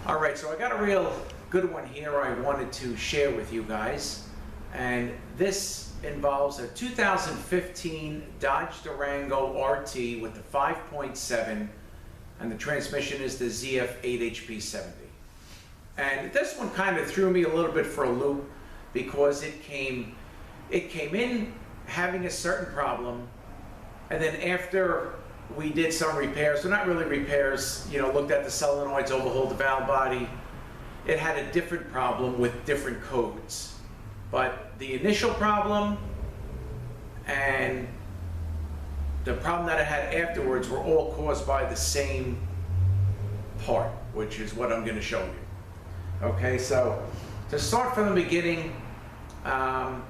All right, so I got a real good one here I wanted to share with you guys. And this involves a 2015 Dodge Durango RT with the 5.7, and the transmission is the ZF 8HP70. And this one kind of threw me a little bit for a loop because it came in having a certain problem, and then after we did some repairs, well, not really repairs, looked at the solenoids, overhauled the valve body, it had a different problem with different codes. But the initial problem and the problem that it had afterwards were all caused by the same part, which is what I'm going to show you. Okay, so to start from the beginning, the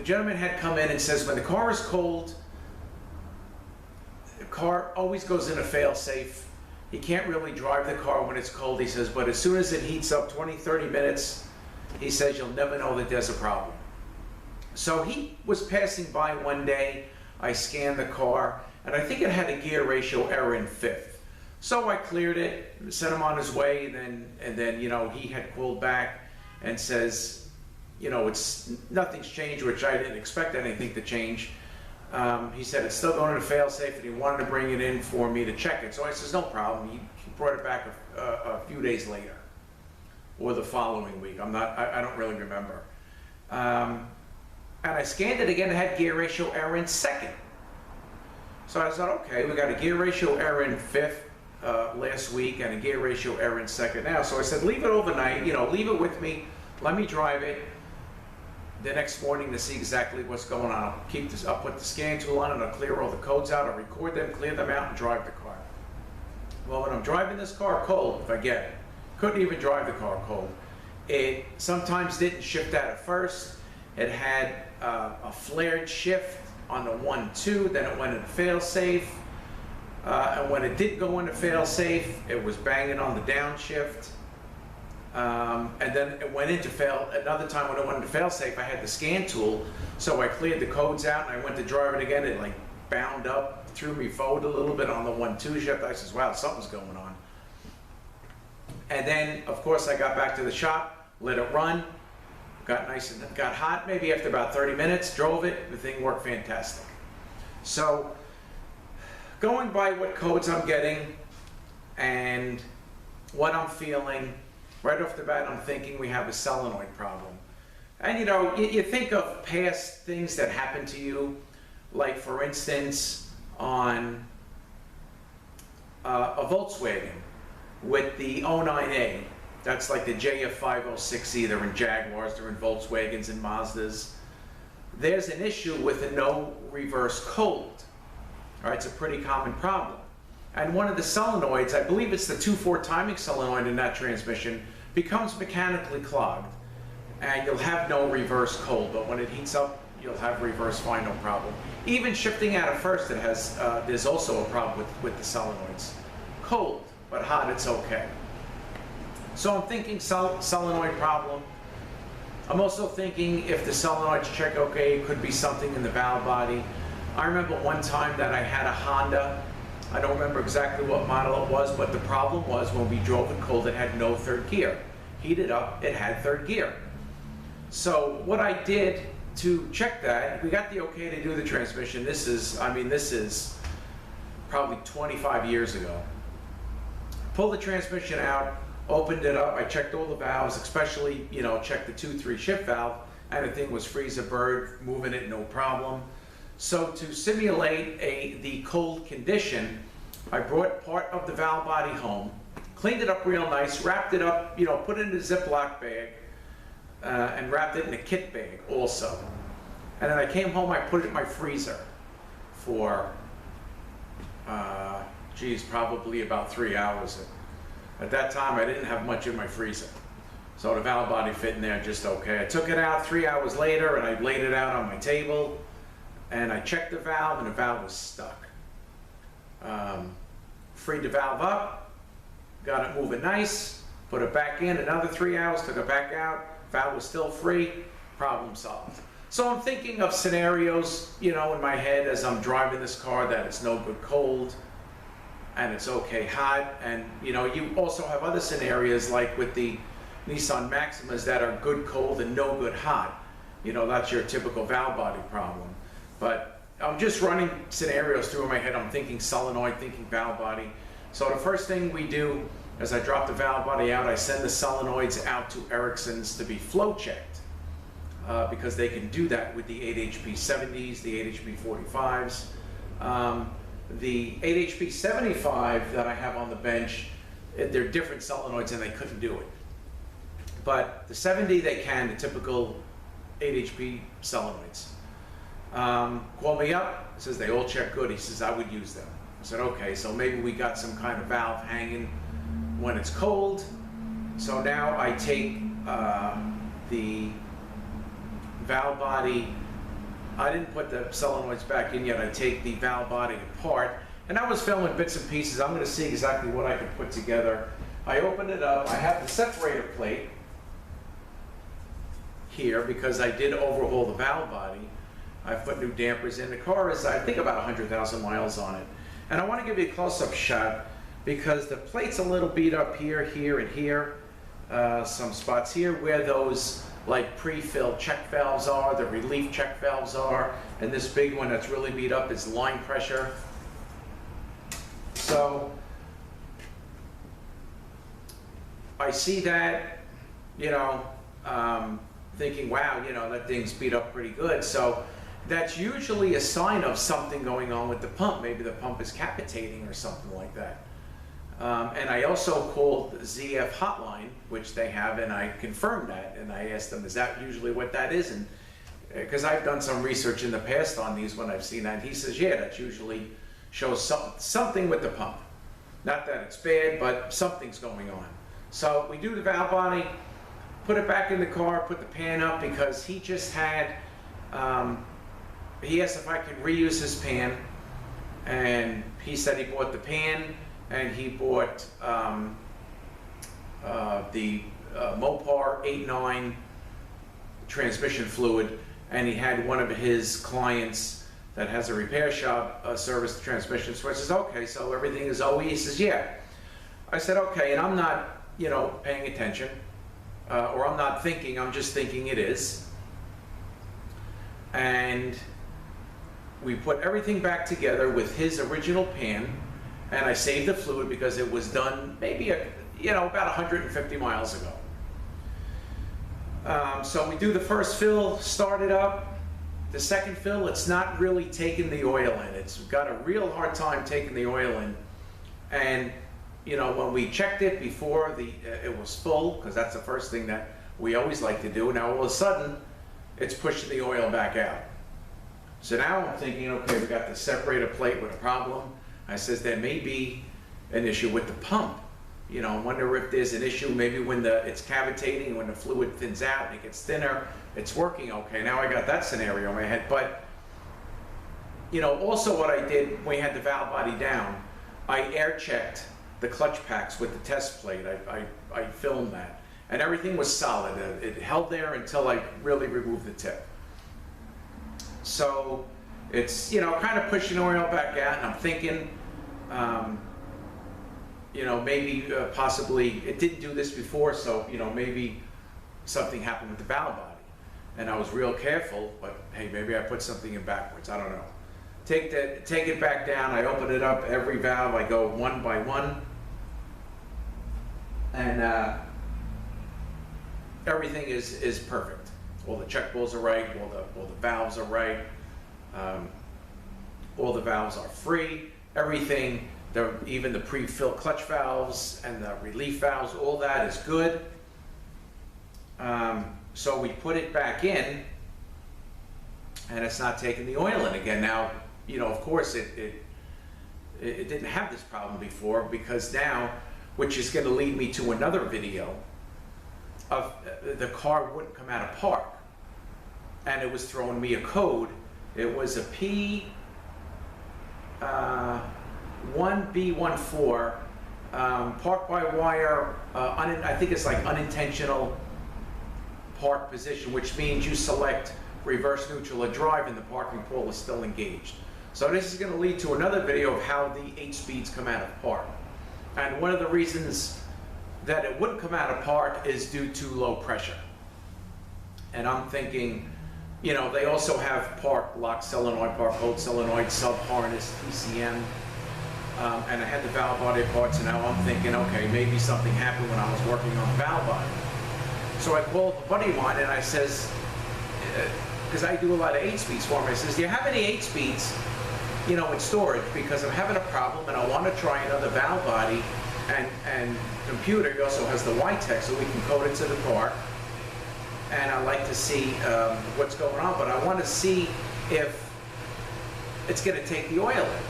gentleman had come in and says when the car is cold, the car always goes in a fail-safe. He can't really drive the car when it's cold, he says, but as soon as it heats up 20-30 minutes, he says you'll never know that there's a problem. So he was passing by one day, I scanned the car, and I think it had a gear ratio error in fifth. So I cleared it, sent him on his way, and then he had called back and says, nothing's changed, which I didn't expect anything to change. He said it's still going to fail-safe, and he wanted to bring it in for me to check it. So I says, no problem. He brought it back a few days later, or the following week. I don't really remember. And I scanned it again. It had gear ratio error in second. So I thought, okay, we got a gear ratio error in fifth last week, and a gear ratio error in second now. So I said, leave it overnight. Leave it with me. Let me drive it the next morning to see exactly what's going on. I'll put the scan tool on and I'll clear all the codes out, I'll record them, clear them out, and drive the car. Well, when I'm driving this car cold, if I get it, couldn't even drive the car cold. It sometimes didn't shift out at first. It had a flared shift on the 1-2, then it went into fail-safe. And when it did go into fail-safe, it was banging on the downshift. And then it went into another time when it went into fail-safe, I had the scan tool, so I cleared the codes out and I went to drive it again. It bound up, threw me forward a little bit on the 1-2 shift. I says, wow, something's going on. And then, of course, I got back to the shop, let it run, got nice and got hot, maybe after about 30 minutes, drove it, the thing worked fantastic. So, going by what codes I'm getting and what I'm feeling, right off the bat, I'm thinking we have a solenoid problem. And you think of past things that happened to you, like for instance, on a Volkswagen with the 09A. That's like the JF506E. They're in Jaguars, they're in Volkswagens and Mazdas. There's an issue with a no reverse cold. All right, it's a pretty common problem. And one of the solenoids, I believe it's the 2-4 timing solenoid in that transmission, becomes mechanically clogged, and you'll have no reverse cold, but when it heats up, you'll have reverse fine, no problem. Even shifting out of first, it has, there's also a problem with the solenoids. Cold, but hot, it's okay. So I'm thinking solenoid problem. I'm also thinking if the solenoids check okay, it could be something in the valve body. I remember one time that I had a Honda. I don't remember exactly what model it was, but the problem was when we drove it cold, it had no third gear. Heated up, it had third gear. So what I did to check that, we got the okay to do the transmission. This is probably 25 years ago. Pulled the transmission out, opened it up, I checked all the valves, especially, checked the 2-3 shift valve, and the thing was freeze a bird, moving it, no problem. So to simulate the cold condition, I brought part of the valve body home, cleaned it up real nice, wrapped it up, put it in a Ziploc bag, and wrapped it in a kit bag also. And then I came home, I put it in my freezer for, probably about 3 hours. At that time, I didn't have much in my freezer. So the valve body fit in there just okay. I took it out 3 hours later, and I laid it out on my table, and I checked the valve, and the valve was stuck. Freed the valve up, got it moving nice, put it back in another 3 hours, took it back out, valve was still free, problem solved. So I'm thinking of scenarios, in my head as I'm driving this car that it's no good cold. and it's okay hot. And you know, you also have other scenarios like with the Nissan Maximas that are good cold and no good hot. You know, that's your typical valve body problem. But I'm just running scenarios through my head. I'm thinking solenoid, thinking valve body. So the first thing we do is I drop the valve body out, I send the solenoids out to Ericsson's to be flow checked, because they can do that with the 8HP 70s, the 8HP 45s. The 8HP 75 that I have on the bench, they're different solenoids and they couldn't do it. But the 70 they can, the typical 8HP solenoids. Called me up, says they all check good. He says I would use them. I said okay, so maybe we got some kind of valve hanging when it's cold. So now I take the valve body. I didn't put the solenoids back in yet. I take the valve body apart, and I was filming bits and pieces. I'm going to see exactly what I can put together. I open it up. I have the separator plate here because I did overhaul the valve body. I've put new dampers in. The car is, I think, about 100,000 miles on it. And I want to give you a close-up shot because the plate's a little beat up here, here, and here. Some spots here where those like pre-filled check valves are, the relief check valves are, and this big one that's really beat up is line pressure. So I see that, you know, thinking, wow, you know, that thing's beat up pretty good. So that's usually a sign of something going on with the pump. Maybe the pump is capitating or something like that. And I also called the ZF hotline, which they have, and I confirmed that. And I asked them, is that usually what that is? And because I've done some research in the past on these when I've seen that. And he says, yeah, that usually shows something with the pump. Not that it's bad, but something's going on. So we do the valve body, put it back in the car, put the pan up, because he just had, he asked if I could reuse his pan. And he said he bought the pan, and he bought the Mopar 8.9 transmission fluid, and he had one of his clients that has a repair shop service the transmission. So I says, okay, so everything is OE? He says, yeah. I said, okay, and I'm not, you know, paying attention, or I'm not thinking, I'm just thinking it is. And we put everything back together with his original pan, and I saved the fluid because it was done maybe, you know, about 150 miles ago. So we do the first fill, start it up. The second fill, it's not really taking the oil in. It's got a real hard time taking the oil in. And, you know, when we checked it before it was full, because that's the first thing that we always like to do. Now all of a sudden, it's pushing the oil back out. So now I'm thinking, okay, we got the separator plate with a problem. I says there may be an issue with the pump. You know, I wonder if there's an issue maybe when it's cavitating, when the fluid thins out and it gets thinner, it's working okay. Now I got that scenario in my head. But, you know, also what I did when we had the valve body down, I air checked the clutch packs with the test plate. I filmed that. And everything was solid. It held there until I really removed the tip. So it's, you know, kind of pushing oil back out, and I'm thinking, you know, maybe possibly it didn't do this before, so, you know, maybe something happened with the valve body. And I was real careful, but hey, maybe I put something in backwards, I don't know. Take it back down, I open it up, every valve, I go one by one. And everything is perfect. All the check pulls are right, all the valves are right. All the valves are free. Everything, even the pre-fill clutch valves and the relief valves, all that is good. So we put it back in, and it's not taking the oil in again. Now, you know, of course, it didn't have this problem before, because now, which is going to lead me to another video of the car wouldn't come out of park, and it was throwing me a code. It was a P1B14 park by wire. I think it's like unintentional park position, which means you select reverse, neutral, or drive, and the parking pole is still engaged. So this is going to lead to another video of how the 8-speeds come out of park. And one of the reasons that it wouldn't come out of park is due to low pressure. And I'm thinking, you know, they also have park lock solenoid, park hold solenoid, sub harness, PCM. And I had the valve body parts, and now I'm thinking, okay, maybe something happened when I was working on the valve body. So I called a buddy of mine and I says, because I do a lot of 8-speeds for him, I says, do you have any 8-speeds, you know, in storage? Because I'm having a problem and I want to try another valve body and computer. He also has the Y-Tech, so we can code it to the car. And I like to see what's going on, but I want to see if it's going to take the oil in.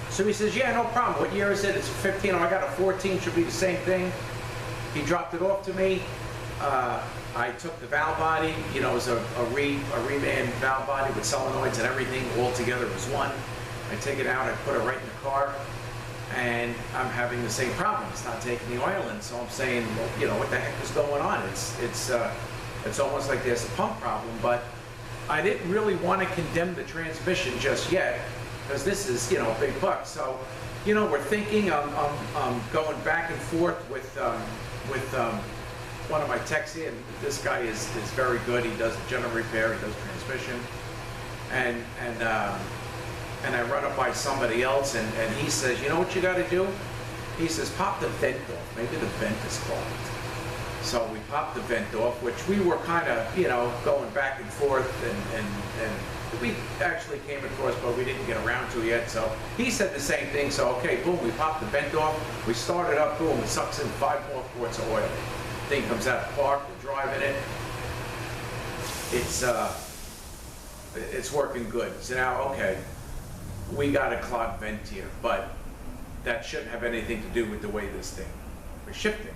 So he says, yeah, no problem. What year is it? It's a 15. Oh, I got a 14. Should be the same thing. He dropped it off to me. I took the valve body. You know, it was a reman valve body with solenoids and everything all together as one. I take it out. I put it right in the car. And I'm having the same problem. It's not taking the oil in. So I'm saying, well, you know, what the heck is going on? It's almost like there's a pump problem. But I didn't really want to condemn the transmission just yet, because this is, you know, big bucks. So, you know, we're thinking, I'm going back and forth with one of my techs here, and this guy is very good. He does general repair, he does transmission, and I run up by somebody else, and he says, you know what you got to do? He says, pop the vent off. Maybe the vent is clogged. So we popped the vent off, which we were kind of, you know, going back and forth, and we actually came across, but we didn't get around to yet. So he said the same thing. So okay, boom, we popped the vent off. We started up, boom, it sucks in 5 more quarts of oil. Thing comes out of the park, we're driving it. It's working good. So now, okay, we got a clogged vent here, but that shouldn't have anything to do with the way this thing was shifting.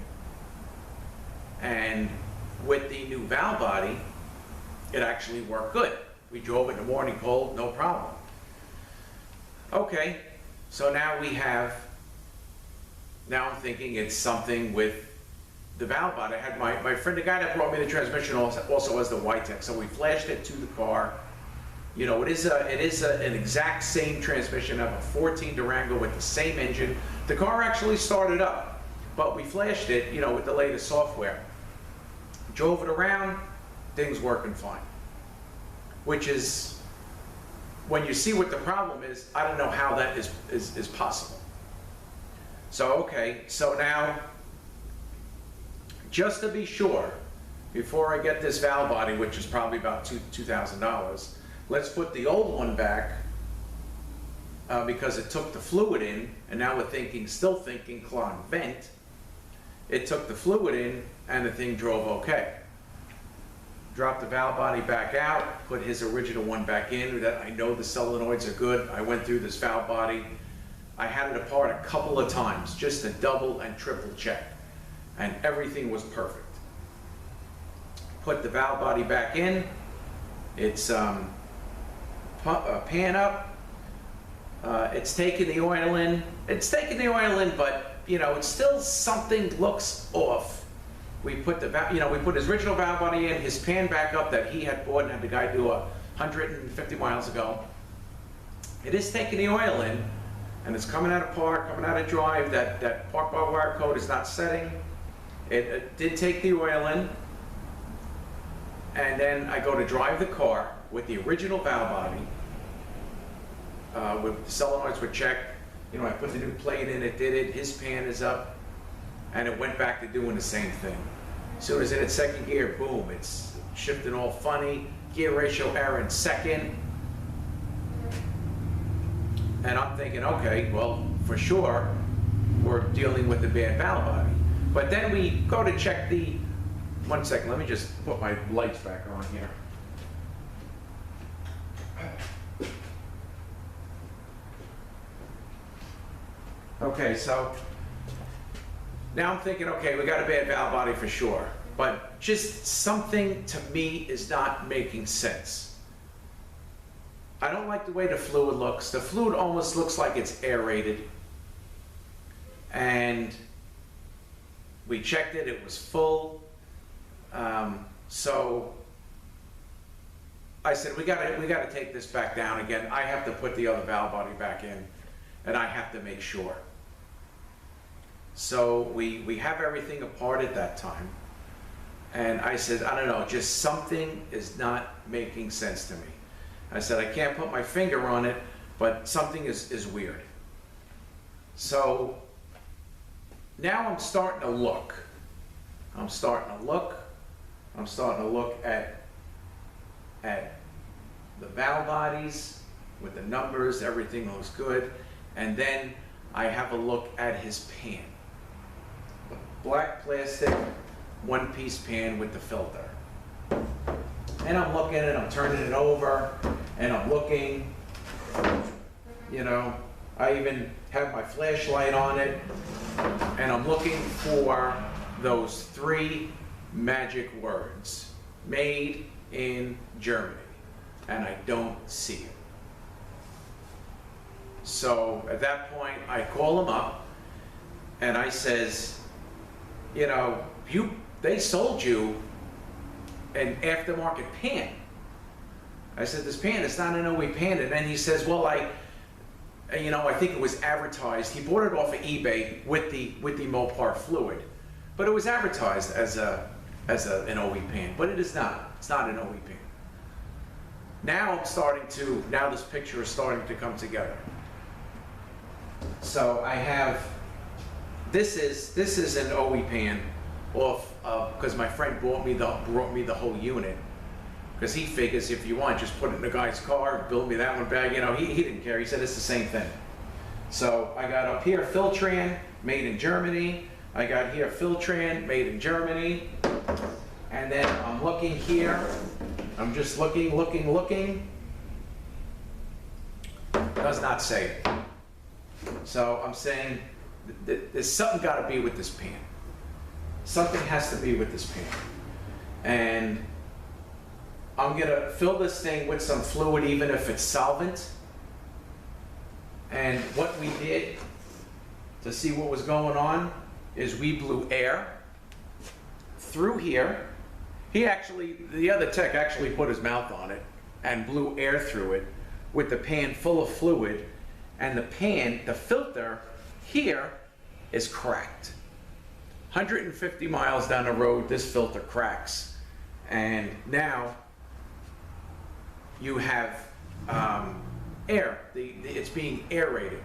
And with the new valve body, it actually worked good. We drove it in the morning cold, no problem. Okay, so now I'm thinking it's something with the valve body. I had my friend, the guy that brought me the transmission, also has the Y-Tech, so we flashed it to the car. You know, it is an exact same transmission. I have a 14 Durango with the same engine. The car actually started up, but we flashed it, you know, with the latest software. Drove it around, things working fine. Which is, when you see what the problem is, I don't know how that is possible. So, okay, so now, just to be sure, before I get this valve body, which is probably about $2,000, let's put the old one back, because it took the fluid in, and now we're still thinking clogged vent. It took the fluid in, and the thing drove okay. Dropped the valve body back out, put his original one back in. That I know the solenoids are good. I went through this valve body. I had it apart a couple of times, just to double and triple check, and everything was perfect. Put the valve body back in. It's pan up. It's taking the oil in. It's taking the oil in, but you know, it's still something looks off. We put we put his original valve body in, his pan back up that he had bought and had the guy do 150 miles ago. It is taking the oil in, and it's coming out of park, coming out of drive. That park bar wire code is not setting. It did take the oil in, and then I go to drive the car with the original valve body. With the solenoids were checked. You know, I put the new plate in, it did it. His pan is up. And it went back to doing the same thing. As soon as it hit second gear, boom, it's shifting all funny. Gear ratio error in second. And I'm thinking, okay, well, for sure, we're dealing with the bad valve body. But then we go to check the, 1 second, let me just put my lights back on here. Okay, so now I'm thinking, okay, we got a bad valve body for sure, but just something to me is not making sense. I don't like the way the fluid looks. The fluid almost looks like it's aerated. And we checked it, it was full. So I said, we gotta take this back down again. I have to put the other valve body back in, and I have to make sure. So we have everything apart at that time. And I said, I don't know, just something is not making sense to me. I said, I can't put my finger on it, but something is weird. So now I'm starting to look. I'm starting to look at the valve bodies with the numbers, everything looks good. And then I have a look at his pan. The black plastic, one-piece pan with the filter. And I'm looking and I'm turning it over and I'm looking, you know, I even have my flashlight on it and I'm looking for those 3 magic words, made in Germany, and I don't see it. So at that point I call him up and I says, you know, they sold you an aftermarket pan. I said, this pan is not an OE pan. And then he says, well, I think it was advertised. He bought it off of eBay with the Mopar fluid, but it was advertised as an OE pan, but it is not. It's not an OE pan. Now this picture is starting to come together. So I have, this is an OE pan off because my friend brought me the whole unit, because he figures if you want, just put it in the guy's car, build me that one back. You know, he didn't care. He said it's the same thing. So I got up here Filtran, made in Germany. I got here Filtran, made in Germany. And then I'm looking here. I'm just looking. Does not say it. So I'm saying there's something got to be with this pan. Something has to be with this pan. And I'm gonna fill this thing with some fluid, even if it's solvent. And what we did to see what was going on is we blew air through here. The other tech actually put his mouth on it and blew air through it with the pan full of fluid. And the filter here is cracked. 150 miles down the road, this filter cracks. And now you have air. It's being aerated.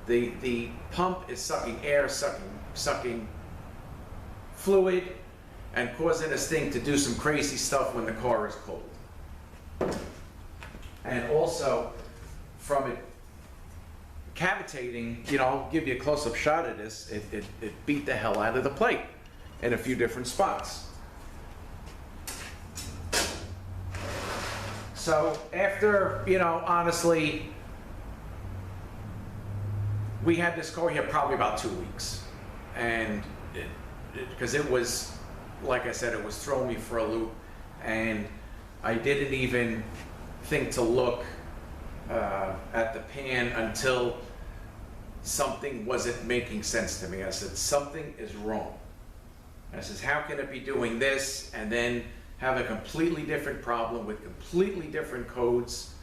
The pump is sucking air, sucking fluid, and causing this thing to do some crazy stuff when the car is cold. And also, from it cavitating, you know, I'll give you a close-up shot of this, it beat the hell out of the plate in a few different spots. So after, you know, honestly, we had this car here probably about 2 weeks. And because it was, like I said, it was throwing me for a loop. And I didn't even think to look at the pan until something wasn't making sense to me. I said, something is wrong. I says, how can it be doing this and then have a completely different problem with completely different codes?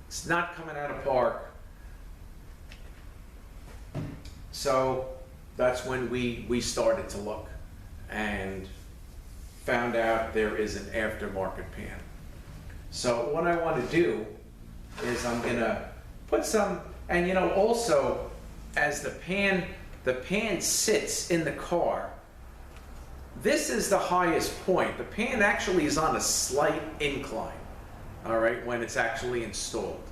It's not coming out of park. So that's when we started to look and found out there is an aftermarket pan. So what I want to do is I'm gonna put some, and you know, also as the pan sits in the car, this is the highest point. The pan actually is on a slight incline, all right, when it's actually installed.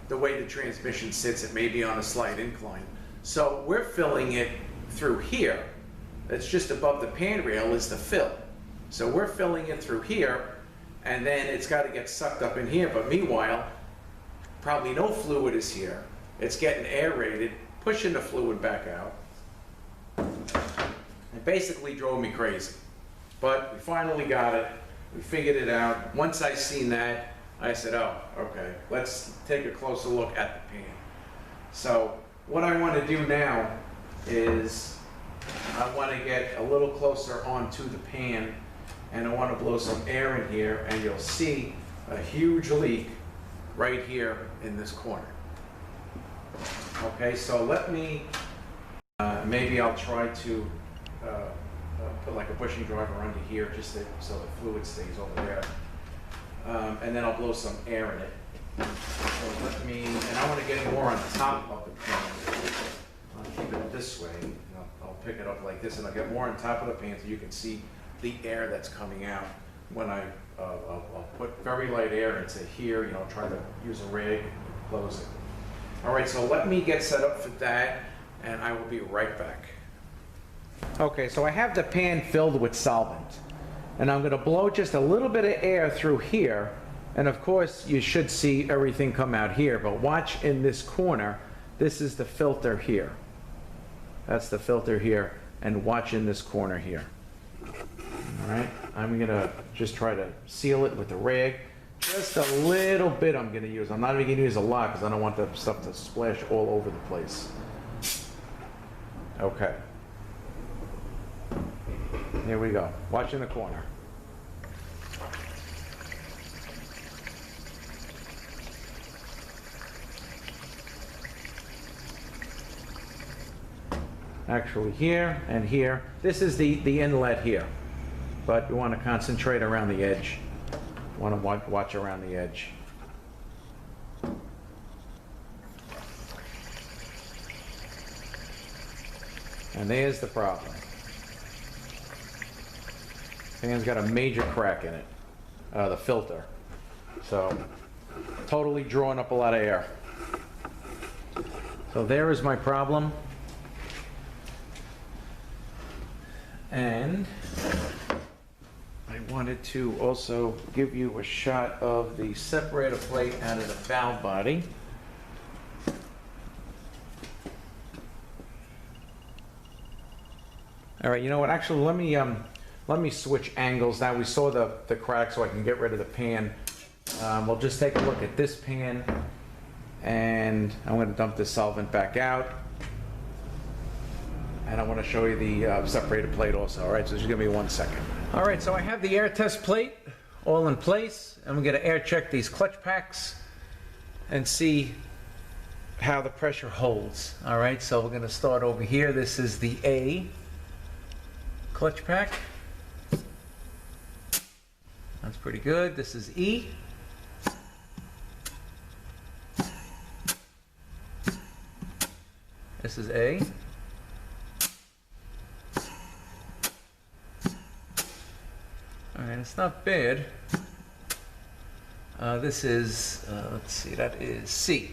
The way the transmission sits, it may be on a slight incline. So we're filling it through here. It's just above the pan rail is the fill. So we're filling it through here, and then it's got to get sucked up in here. But meanwhile, probably no fluid is here. It's getting aerated, pushing the fluid back out. It basically drove me crazy. But we finally got it. We figured it out. Once I seen that, I said, oh, okay, let's take a closer look at the pan. So what I want to do now is I want to get a little closer onto the pan, and I want to blow some air in here, and you'll see a huge leak right here in this corner. Okay, so let me, maybe I'll try to put like a bushing driver under here just so the fluid stays over there. And then I'll blow some air in it. So let me, and I want to get more on top of the pan. I'll keep it this way. I'll pick it up like this, and I'll get more on top of the pan so you can see the air that's coming out when I'll put very light air into here, try to use a rig, close it. All right, so let me get set up for that, and I will be right back. Okay, so I have the pan filled with solvent, and I'm gonna blow just a little bit of air through here, and of course you should see everything come out here, but watch in this corner, this is the filter here. That's the filter here, and watch in this corner here. All right, I'm gonna just try to seal it with the rag. Just a little bit I'm gonna use. I'm not even gonna use a lot because I don't want the stuff to splash all over the place. Okay. Here we go. Watch in the corner. Actually here and here. This is the inlet here. But you want to concentrate around the edge. You want to watch around the edge. And there's the problem. Fan's got a major crack in it, the filter. So, totally drawing up a lot of air. So there is my problem. And I wanted to also give you a shot of the separator plate out of the valve body. All right, you know what? Actually, let me switch angles. Now we saw the crack, so I can get rid of the pan. We'll just take a look at this pan, and I'm going to dump this solvent back out. And I want to show you the separator plate also. All right, so just give me 1 second. All right, so I have the air test plate all in place. I'm going to air check these clutch packs and see how the pressure holds. All right, so we're going to start over here. This is the A clutch pack. That's pretty good. This is E. This is A. All right, it's not bad. This is, let's see, that is C.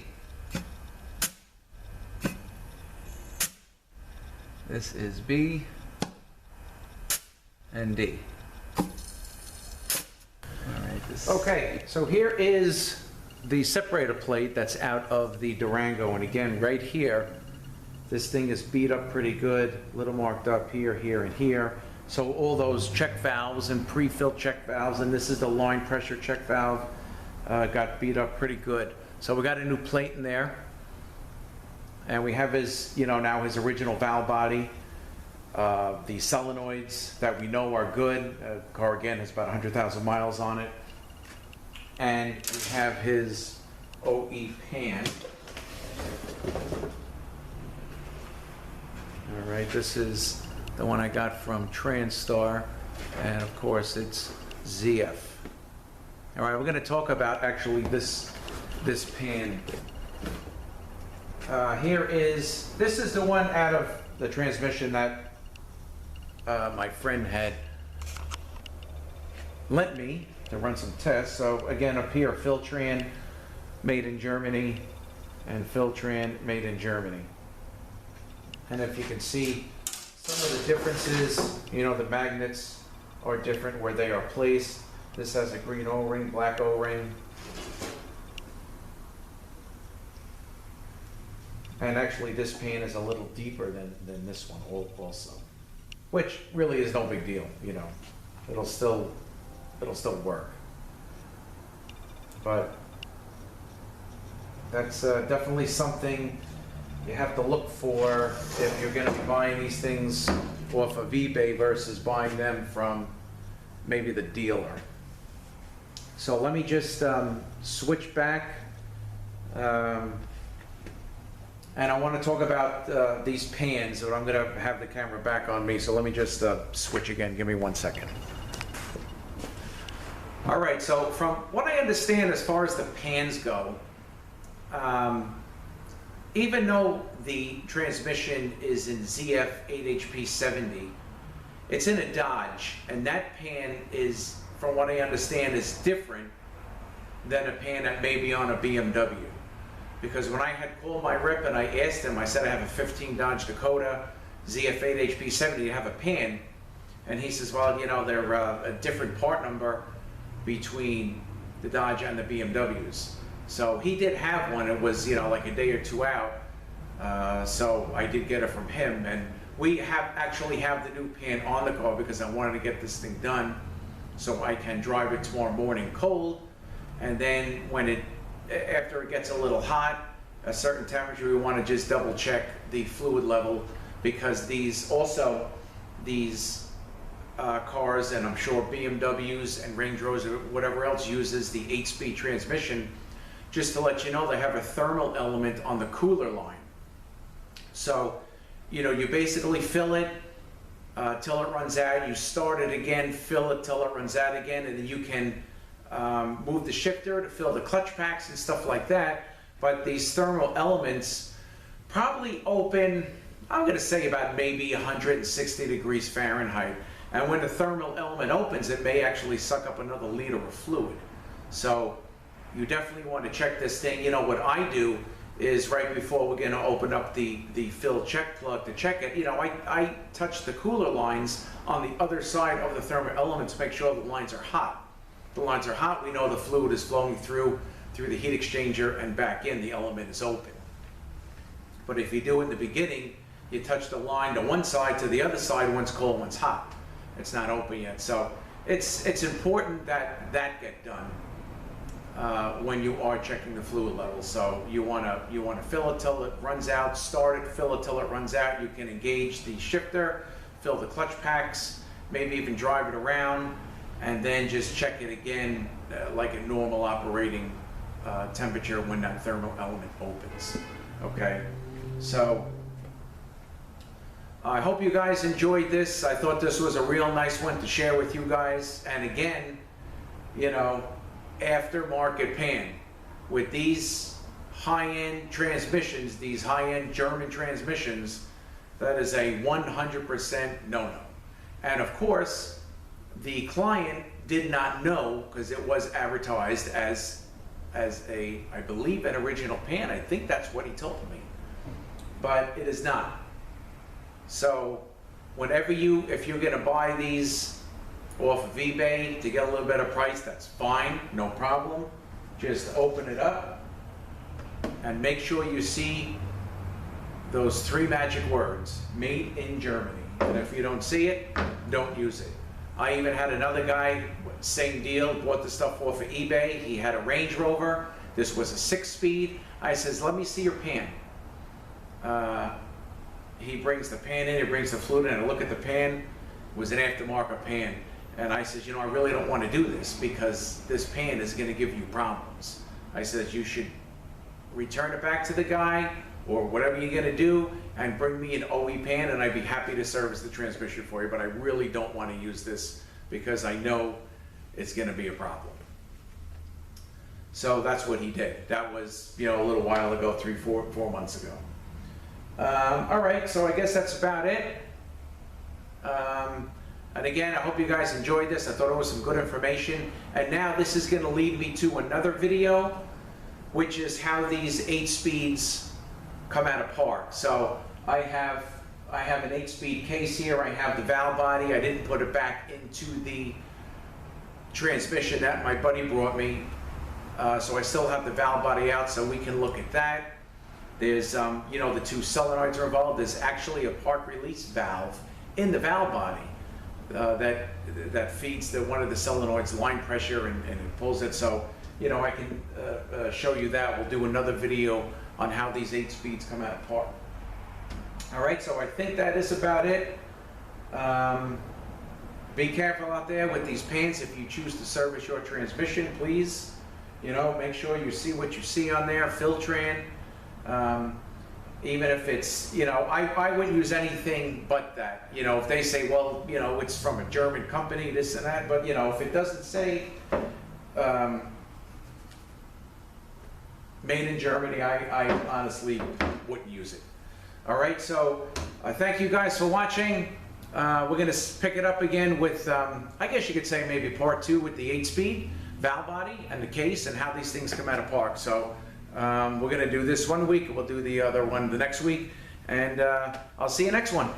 This is B and D. All right, okay, so here is the separator plate that's out of the Durango, and again, right here, this thing is beat up pretty good, a little marked up here, here, and here. So all those check valves and pre-filled check valves, and this is the line pressure check valve, got beat up pretty good. So we got a new plate in there, and we have his, now his original valve body. The solenoids that we know are good. The car again has about 100,000 miles on it. And we have his OE pan. All right, this is the one I got from TransStar, and of course it's ZF. All right, we're going to talk about actually this pan. This is the one out of the transmission that my friend had lent me to run some tests. So again, up here, Filtran made in Germany, and Filtran made in Germany. And if you can see some of the differences, the magnets are different where they are placed. This has a green O-ring, black O-ring. And actually this pan is a little deeper than this one also. Which really is no big deal, It'll still work. But that's definitely something you have to look for if you're going to be buying these things off of eBay versus buying them from maybe the dealer. So let me just switch back. And I want to talk about these pans, but I'm going to have the camera back on me, so let me just switch again. Give me 1 second. All right, so from what I understand as far as the pans go, even though the transmission is in ZF 8HP70, it's in a Dodge, and that pan is, from what I understand, is different than a pan that may be on a BMW. Because when I had called my rep and I asked him, I said I have a 15 Dodge Dakota ZF 8HP70, do you have a pan? And he says, well, you know, they're a different part number between the Dodge and the BMWs. So he did have one. It was, you know, like a day or two out. So I did get it from him. And we actually have the new pan on the car because I wanted to get this thing done so I can drive it tomorrow morning cold. And then after it gets a little hot, a certain temperature, we want to just double check the fluid level, because these cars, and I'm sure BMWs and Range Rovers or whatever else, uses the 8-speed transmission. Just to let you know, they have a thermal element on the cooler line. So, you know, you basically fill it till it runs out, you start it again, fill it till it runs out again, and then you can move the shifter to fill the clutch packs and stuff like that. But these thermal elements probably open, I'm going to say about maybe 160 degrees Fahrenheit. And when the thermal element opens, it may actually suck up another liter of fluid. So you definitely want to check this thing. You know, what I do is right before we're going to open up the fill check plug to check it, you know, I touch the cooler lines on the other side of the thermal element to make sure the lines are hot. If the lines are hot, we know the fluid is flowing through the heat exchanger and back in, the element is open. But if you do it in the beginning, you touch the line to one side to the other side, one's cold, one's hot. It's not open yet. So it's important that get done when you are checking the fluid level. So you want to fill it till it runs out, start it, fill it till it runs out. You can engage the shifter, fill the clutch packs, maybe even drive it around, and then just check it again like a normal operating temperature when that thermal element opens. Okay, so I hope you guys enjoyed this. I thought this was a real nice one to share with you guys. And again, you know, Aftermarket Pan with these high-end transmissions, these high-end German transmissions, that is a 100% no-no. And of course, the client did not know, because it was advertised as a, I believe, an original pan. I think that's what he told me, but it is not. So whenever if you're going to buy these off of eBay to get a little better price, that's fine, no problem. Just open it up and make sure you see those 3 magic words, made in Germany. And if you don't see it, don't use it. I even had another guy, same deal, bought the stuff off of eBay. He had a Range Rover. This was a 6-speed. I says, let me see your pan. He brings the pan in, he brings the fluid in, and I look at the pan. It was an aftermarket pan. And I says, you know, I really don't want to do this because this pan is going to give you problems. I said, you should return it back to the guy or whatever you're going to do and bring me an OE pan, and I'd be happy to service the transmission for you, but I really don't want to use this because I know it's going to be a problem. So that's what he did. That was, you know, a little while ago, 4 months ago. All right, so I guess that's about it. And again, I hope you guys enjoyed this. I thought it was some good information. And now this is going to lead me to another video, which is how these 8 speeds come out apart. So I have an 8-speed case here. I have the valve body. I didn't put it back into the transmission that my buddy brought me. So I still have the valve body out, so we can look at that. There's, you know, the 2 solenoids are involved. There's actually a park release valve in the valve body that feeds one of the solenoids line pressure and it pulls it. So, you know, I can show you that. We'll do another video on how these 8 speeds come out apart. All right, so I think that is about it. be careful out there with these pans. If you choose to service your transmission, please, you know, make sure you see what you see on there, Filtran. Even if it's, you know, I wouldn't use anything but that. You know, if they say, well, you know, it's from a German company, this and that, but, you know, if it doesn't say made in Germany, I honestly wouldn't use it. All right, so thank you guys for watching. We're going to pick it up again with, I guess you could say maybe part 2 with the 8-speed valve body and the case and how these things come out of park. So we're going to do this one week, we'll do the other one the next week, and I'll see you next one.